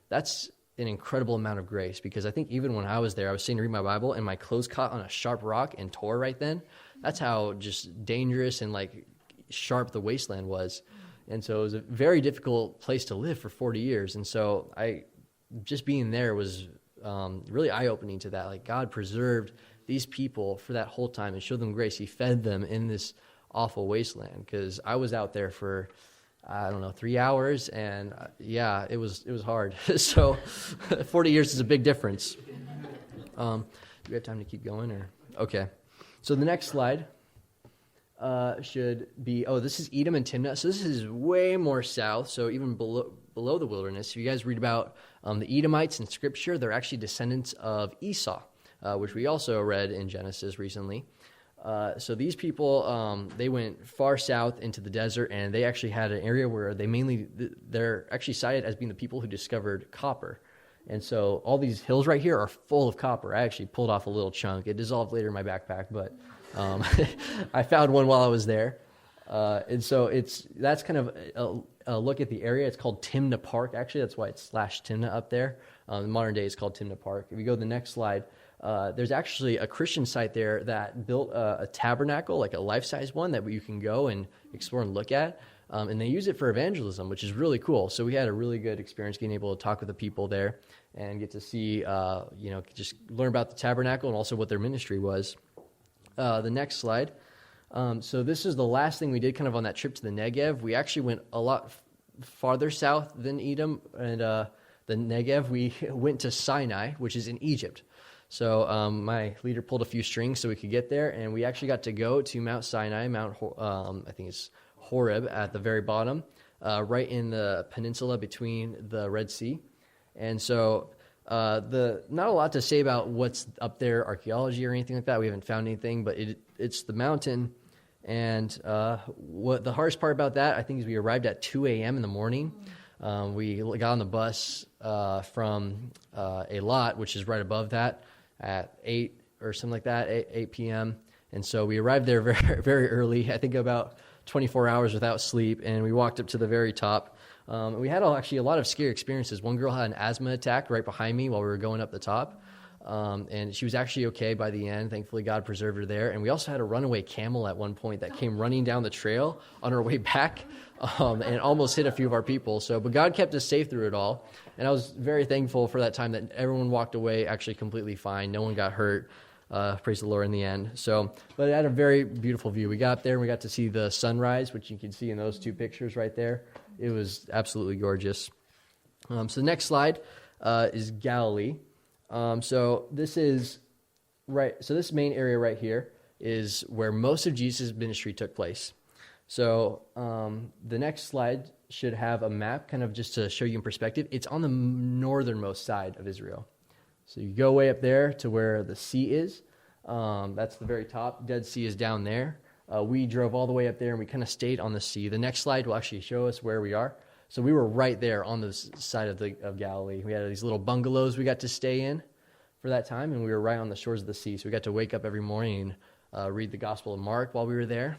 That's an incredible amount of grace, because I think even when I was there, I was sitting to read my Bible, and my clothes caught on a sharp rock and tore right then. That's how just dangerous and sharp the wasteland was. And so it was a very difficult place to live for 40 years. And so just being there was really eye-opening to that. God preserved these people for that whole time and showed them grace. He fed them in this awful wasteland, because I was out there for, 3 hours, and it was hard. So 40 years is a big difference. Do we have time to keep going? Okay. So the next slide should be, this is Edom and Timnah. So this is way more south, so even below the wilderness. If you guys read about the Edomites in Scripture, they're actually descendants of Esau, which we also read in Genesis recently. So these people, they went far south into the desert, and they actually had an area where they're actually cited as being the people who discovered copper. And so all these hills right here are full of copper. I actually pulled off a little chunk. It dissolved later in my backpack, but I found one while I was there. And so that's kind of a look at the area. It's called Timnah Park, actually. That's why it's /Timnah up there. In modern day, it's called Timnah Park. If you go to the next slide, there's actually a Christian site there that built a tabernacle, like a life-size one that you can go and explore and look at. And they use it for evangelism, which is really cool. So we had a really good experience getting able to talk with the people there and get to see, just learn about the tabernacle and also what their ministry was. The next slide. So this is the last thing we did kind of on that trip to the Negev. We actually went a lot farther south than Edom and the Negev. We went to Sinai, which is in Egypt. So my leader pulled a few strings so we could get there, and we actually got to go to Mount Sinai, I think it's Horeb at the very bottom, right in the peninsula between the Red Sea. And so not a lot to say about what's up there, archaeology or anything like that. We haven't found anything, but it's the mountain, And what the hardest part about that, I think, is we arrived at 2 a.m. in the morning. We got on the bus from Eilat, which is right above that, at 8 or something like that, 8 p.m. And so we arrived there very, very early, I think about 24 hours without sleep, and we walked up to the very top. We had actually a lot of scary experiences. One girl had an asthma attack right behind me while we were going up the top. And she was actually okay by the end. Thankfully, God preserved her there. And we also had a runaway camel at one point that came running down the trail on her way back and almost hit a few of our people. But God kept us safe through it all. And I was very thankful for that time that everyone walked away actually completely fine. No one got hurt. Praise the Lord in the end. But it had a very beautiful view. We got there and we got to see the sunrise, which you can see in those two pictures right there. It was absolutely gorgeous. So the next slide is Galilee. So this main area right here is where most of Jesus' ministry took place. So the next slide should have a map kind of just to show you in perspective. It's on the northernmost side of Israel. So you go way up there to where the sea is. That's the very top. Dead Sea is down there. We drove all the way up there and we kind of stayed on the sea. The next slide will actually show us where we are. So we were right there on the side of Galilee. We had these little bungalows we got to stay in for that time, and we were right on the shores of the sea. So we got to wake up every morning and read the Gospel of Mark while we were there,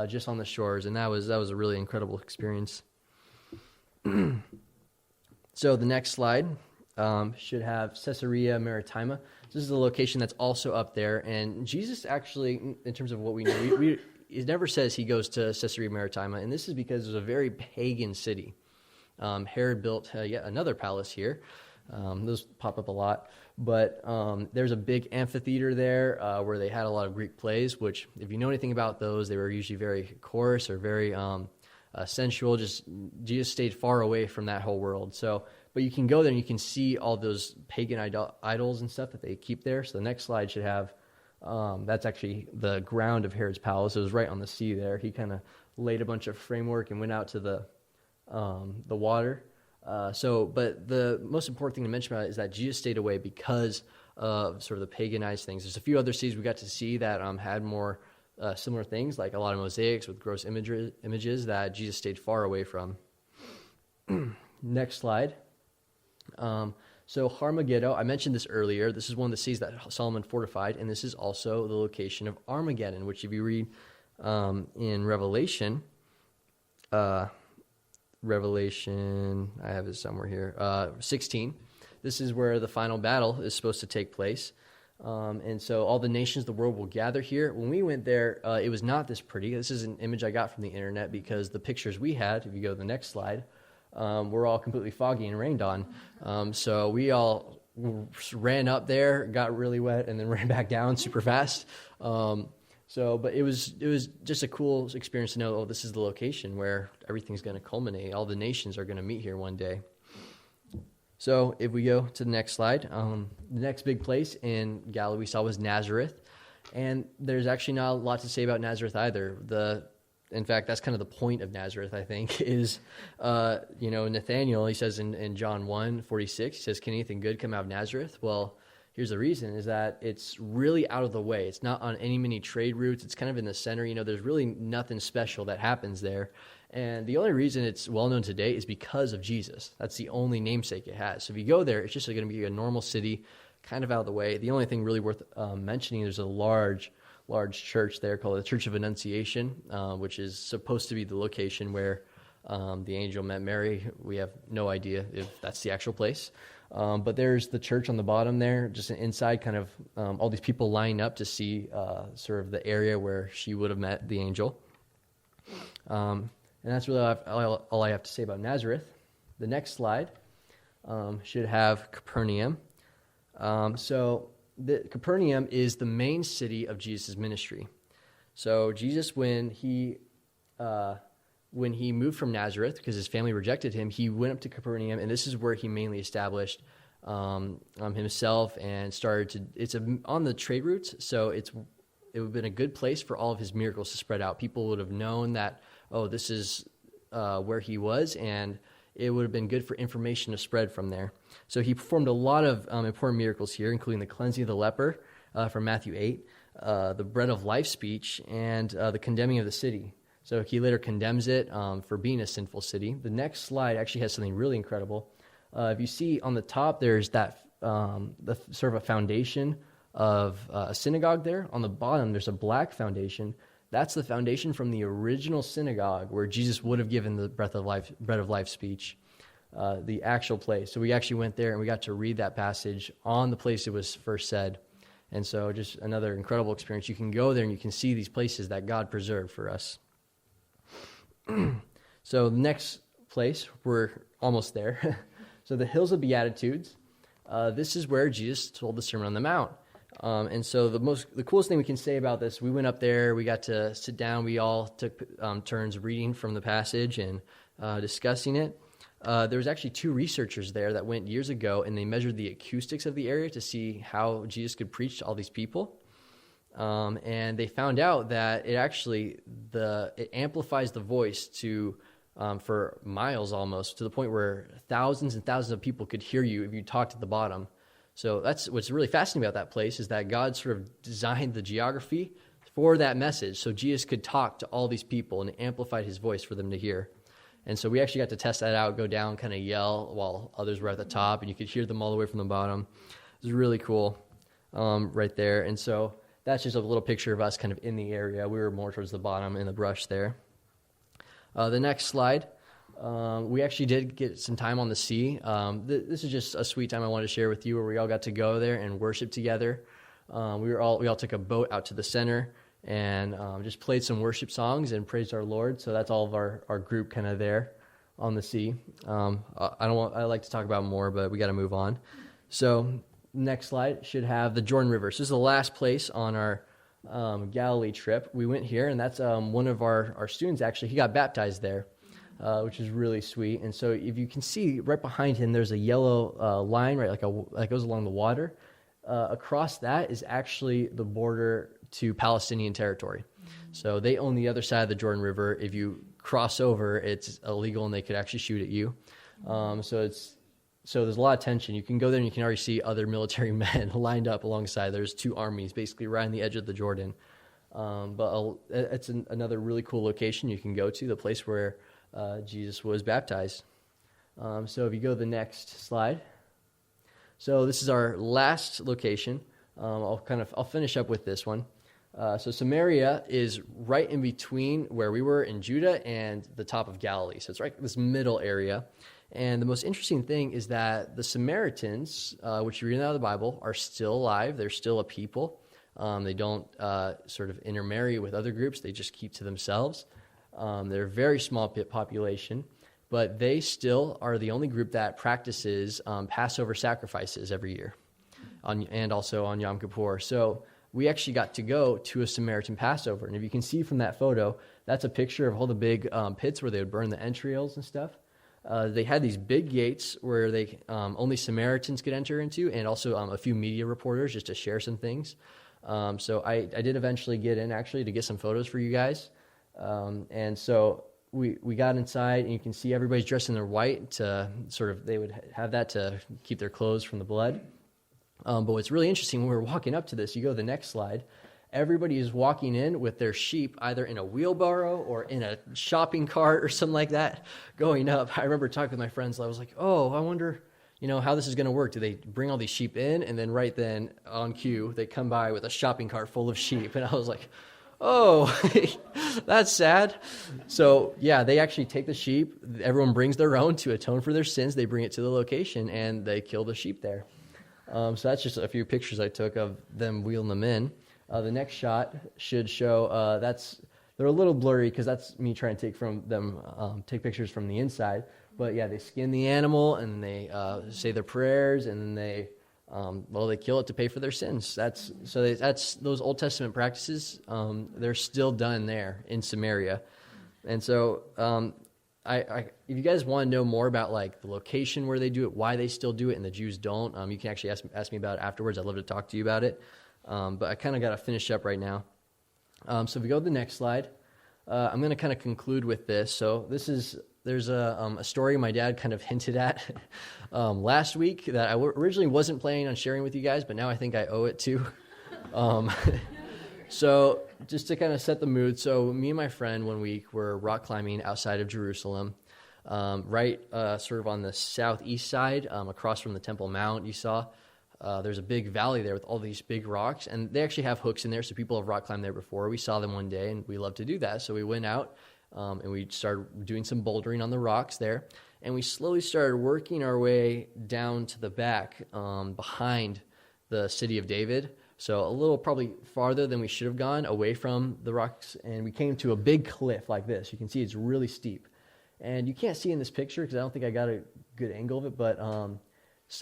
just on the shores, and that was a really incredible experience. So the next slide should have Caesarea Maritima. This is a location that's also up there, and Jesus actually, in terms of what we know, it never says he goes to Caesarea Maritima, and this is because it's a very pagan city. Herod built yet another palace here. Those pop up a lot. But there's a big amphitheater there where they had a lot of Greek plays, which, if you know anything about those, they were usually very coarse or very sensual. Jesus stayed far away from that whole world. But you can go there and you can see all those pagan idols and stuff that they keep there. So the next slide should have that's actually the ground of Herod's palace. It was right on the sea there. He kind of laid a bunch of framework and went out to the water. But the most important thing to mention about it is that Jesus stayed away because of sort of the paganized things. There's a few other cities we got to see that had more similar things, like a lot of mosaics with gross images that Jesus stayed far away from. Next slide. So Har Megiddo, I mentioned this earlier. This is one of the cities that Solomon fortified, and this is also the location of Armageddon, which if you read in Revelation, I have it somewhere here, 16, this is where the final battle is supposed to take place. And so all the nations of the world will gather here. When we went there, it was not this pretty. This is an image I got from the internet because the pictures we had, if you go to the next slide, were all completely foggy and rained on. So we all ran up there, got really wet, and then ran back down super fast. But it was just a cool experience to know, this is the location where everything's going to culminate. All the nations are going to meet here one day. So if we go to the next slide, the next big place in Galilee we saw was Nazareth. And there's actually not a lot to say about Nazareth either. In fact, that's kind of the point of Nazareth, I think, is, Nathaniel, he says in John 1:46, he says, "Can anything good come out of Nazareth?" Well, here's the reason, is that it's really out of the way. It's not on any many trade routes. It's kind of in the center. There's really nothing special that happens there. And the only reason it's well known today is because of Jesus. That's the only namesake it has. So if you go there, it's just going to be a normal city, kind of out of the way. The only thing really worth mentioning, there's a large church there called the Church of Annunciation, which is supposed to be the location where the angel met Mary. We have no idea if that's the actual place. But there's the church on the bottom there, just inside, kind of all these people lining up to see sort of the area where she would have met the angel. And that's really all I have to say about Nazareth. The next slide should have Capernaum. Capernaum is the main city of Jesus' ministry. So Jesus, when he moved from Nazareth, because his family rejected him, he went up to Capernaum, and this is where he mainly established himself and started to. It's on the trade routes, so it would have been a good place for all of his miracles to spread out. People would have known that, this is where he was, and it would have been good for information to spread from there. So he performed a lot of important miracles here, including the cleansing of the leper from Matthew 8. the bread of life speech and the condemning of the city. So he later condemns it for being a sinful city. The next slide actually has something really incredible. If you see on the top, there's that the sort of a foundation of a synagogue there. On the bottom, there's a black foundation. That's the foundation from the original synagogue where Jesus would have given the bread of life speech, the actual place. So we actually went there and we got to read that passage on the place it was first said. And so just another incredible experience. You can go there and you can see these places that God preserved for us. So the next place, we're almost there. So the Hills of Beatitudes, this is where Jesus told the Sermon on the Mount. And so the coolest thing we can say about this, we went up there, we got to sit down, we all took turns reading from the passage and discussing it. There was actually 2 researchers there that went years ago, and they measured the acoustics of the area to see how Jesus could preach to all these people. And they found out that it amplifies the voice to for miles almost, to the point where thousands and thousands of people could hear you if you talked at the bottom. So that's what's really fascinating about that place, is that God sort of designed the geography for that message so Jesus could talk to all these people and amplified his voice for them to hear. And so we actually got to test that out, go down, kind of yell while others were at the top, and you could hear them all the way from the bottom. It was really cool right there. And so that's just a little picture of us kind of in the area. We were more towards the bottom in the brush there. The next slide, we actually did get some time on the sea. This is just a sweet time I wanted to share with you, where we all got to go there and worship together. We all took a boat out to the center and just played some worship songs and praised our Lord. So that's all of our group kind of there on the sea. I like to talk about more, but we got to move on. So next slide should have the Jordan River. So this is the last place on our Galilee trip. We went here, and that's one of our students, actually. He got baptized there, which is really sweet. And so if you can see right behind him, there's a yellow line, right, like goes along the water. Across that is actually the border to Palestinian territory. So they own the other side of the Jordan River. If you cross over, it's illegal, and they could actually shoot at you. So there's a lot of tension. You can go there and you can already see other military men lined up alongside. There's 2 armies basically right on the edge of the Jordan. But it's another really cool location you can go to, the place where Jesus was baptized. So if you go to the next slide. So this is our last location. I'll finish up with this one. So Samaria is right in between where we were in Judah and the top of Galilee. So it's right this middle area. And the most interesting thing is that the Samaritans, which you read out of the Bible, are still alive. They're still a people. They don't sort of intermarry with other groups. They just keep to themselves. They're a very small population, but they still are the only group that practices Passover sacrifices every year, and also on Yom Kippur. So we actually got to go to a Samaritan Passover. And if you can see from that photo, that's a picture of all the big pits where they would burn the entrails and stuff. They had these big gates where they only Samaritans could enter into, and also a few media reporters just to share some things. So I did eventually get in, actually, to get some photos for you guys. And so we got inside, and you can see everybody's dressed in their white to they would have that to keep their clothes from the blood. But what's really interesting, when we were walking up to this, you go to the next slide, everybody is walking in with their sheep either in a wheelbarrow or in a shopping cart or something like that going up. I remember talking with my friends. I was like, I wonder, how this is going to work. Do they bring all these sheep in? And then right then on cue, they come by with a shopping cart full of sheep. And I was like, that's sad. So yeah, they actually take the sheep. Everyone brings their own to atone for their sins. They bring it to the location and they kill the sheep there. So that's just a few pictures I took of them wheeling them in. The next shot should show, they're a little blurry because that's me trying to take pictures from the inside. But yeah, they skin the animal and they say their prayers, and then they kill it to pay for their sins. That's those Old Testament practices. They're still done there in Samaria. And so if you guys want to know more about like the location where they do it, why they still do it, and the Jews don't, you can actually ask me about it afterwards. I'd love to talk to you about it. But I kind of got to finish up right now. So if we go to the next slide, I'm going to kind of conclude with this. So there's a story my dad kind of hinted at last week that I originally wasn't planning on sharing with you guys, but now I think I owe it to. So just to kind of set the mood, so me and my friend one week were rock climbing outside of Jerusalem, right sort of on the southeast side, across from the Temple Mount you saw. There's a big valley there with all these big rocks, and they actually have hooks in there, so people have rock climbed there before. We saw them one day, and we love to do that. So we went out, and we started doing some bouldering on the rocks there, and we slowly started working our way down to the back behind the city of David. So a little probably farther than we should have gone away from the rocks, and we came to a big cliff like this. You can see it's really steep. And you can't see in this picture because I don't think I got a good angle of it, but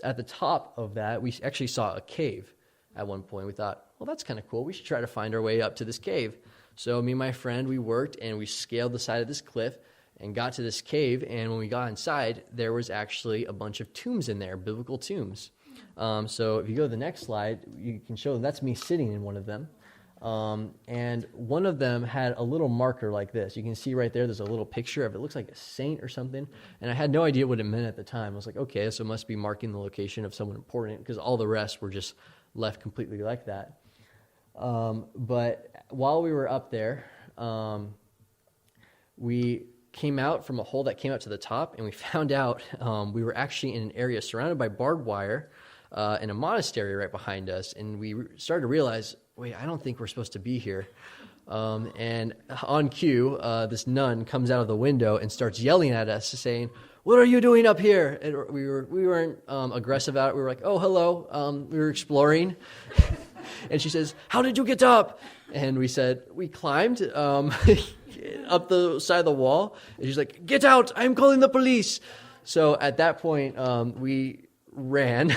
at the top of that, we actually saw a cave at one point. We thought, well, that's kind of cool. We should try to find our way up to this cave. So me and my friend, we worked, and we scaled the side of this cliff and got to this cave, and when we got inside, there was actually a bunch of tombs in there, biblical tombs. So if you go to the next slide, you can show them. That's me sitting in one of them. And one of them had a little marker like this. You can see right there, there's a little picture of it. Looks like a saint or something. And I had no idea what it meant at the time. I was like, okay, so it must be marking the location of someone important, because all the rest were just left completely like that. But while we were up there, we came out from a hole that came out to the top, and we found out we were actually in an area surrounded by barbed wire, in a monastery right behind us, and we started to realize, wait, I don't think we're supposed to be here. And on cue, this nun comes out of the window and starts yelling at us, saying, "What are you doing up here?" And we weren't aggressive about it. We were like, "Oh, hello." We were exploring, and she says, "How did you get up?" And we said, "We climbed up the side of the wall." And she's like, "Get out! I'm calling the police." So at that point, we ran.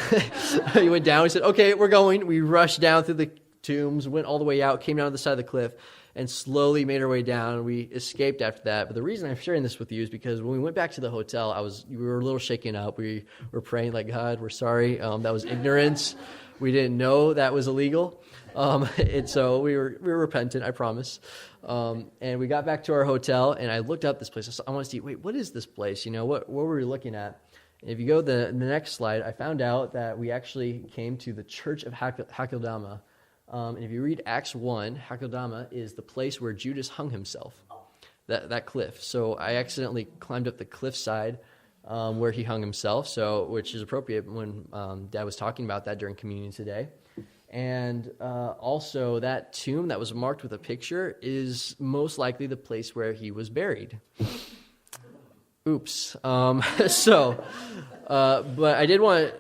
We went down. We said, "Okay, we're going." We rushed down through the tombs, went all the way out, came down to the side of the cliff, and slowly made our way down. We escaped after that. But the reason I'm sharing this with you is because when we went back to the hotel, we were a little shaken up. We were praying like, "God, we're sorry. That was ignorance. We didn't know that was illegal." And so we were repentant, I promise. And we got back to our hotel, and I looked up this place. I want to see, wait, what is this place? What were we looking at? And if you go to the next slide, I found out that we actually came to the Church of Hakeldama. And if you read Acts 1, Hakeldama is the place where Judas hung himself, that cliff. So I accidentally climbed up the cliffside where he hung himself, which is appropriate when Dad was talking about that during communion today. And also that tomb that was marked with a picture is most likely the place where he was buried. Oops. But I did want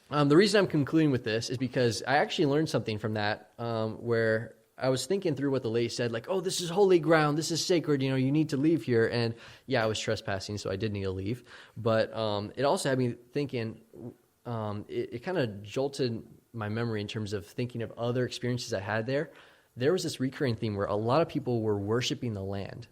to... the reason I'm concluding with this is because I actually learned something from that, where I was thinking through what the lady said, like, "Oh, this is holy ground, this is sacred, you need to leave here." And yeah, I was trespassing, so I did need to leave. But it also had me thinking, it kind of jolted my memory in terms of thinking of other experiences I had there. There was this recurring theme where a lot of people were worshiping the land.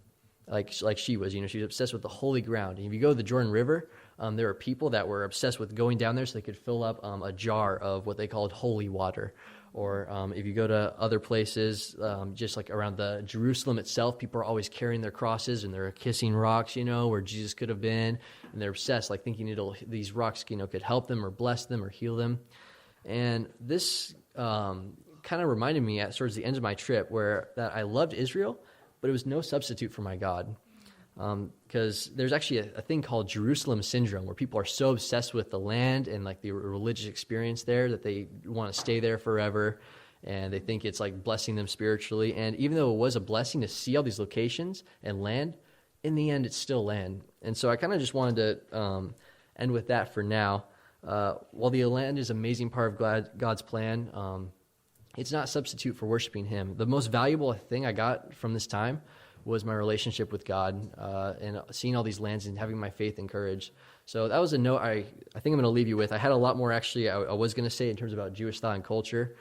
Like she was, she was obsessed with the holy ground. And if you go to the Jordan River, there were people that were obsessed with going down there so they could fill up a jar of what they called holy water. Or if you go to other places, just like around the Jerusalem itself, people are always carrying their crosses and they're kissing rocks, where Jesus could have been. And they're obsessed, like thinking these rocks, could help them or bless them or heal them. And this kind of reminded me towards the end of my trip that I loved Israel, but it was no substitute for my God. Because there's actually a thing called Jerusalem syndrome, where people are so obsessed with the land and like the religious experience there that they want to stay there forever, and they think it's like blessing them spiritually. And even though it was a blessing to see all these locations and land, in the end, it's still land. And so I kind of just wanted to end with that for now. While the land is an amazing part of God's plan, it's not a substitute for worshiping Him. The most valuable thing I got from this time was my relationship with God, and seeing all these lands and having my faith encouraged. So that was a note I think I'm going to leave you with. I had a lot more actually I was going to say in terms about Jewish thought and culture,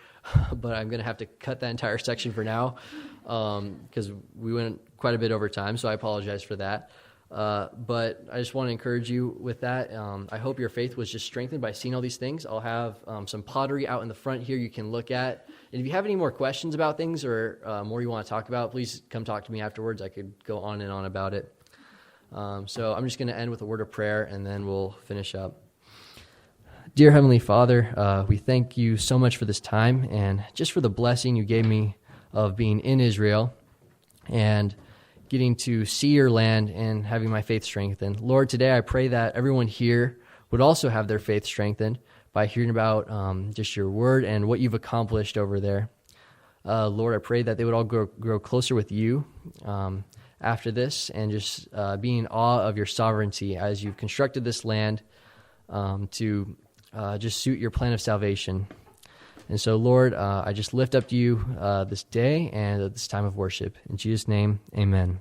but I'm going to have to cut that entire section for now because we went quite a bit over time, so I apologize for that. But I just want to encourage you with that. I hope your faith was just strengthened by seeing all these things. I'll have some pottery out in the front here you can look at. And if you have any more questions about things or more you want to talk about, please come talk to me afterwards. I could go on and on about it. So I'm just going to end with a word of prayer, and then we'll finish up. Dear Heavenly Father, we thank you so much for this time and just for the blessing you gave me of being in Israel and getting to see your land and having my faith strengthened. Lord, today I pray that everyone here would also have their faith strengthened by hearing about just your word and what you've accomplished over there. Lord, I pray that they would all grow closer with you after this and just be in awe of your sovereignty as you've constructed this land to just suit your plan of salvation. And so, Lord, I just lift up to you this day and at this time of worship. In Jesus' name, amen.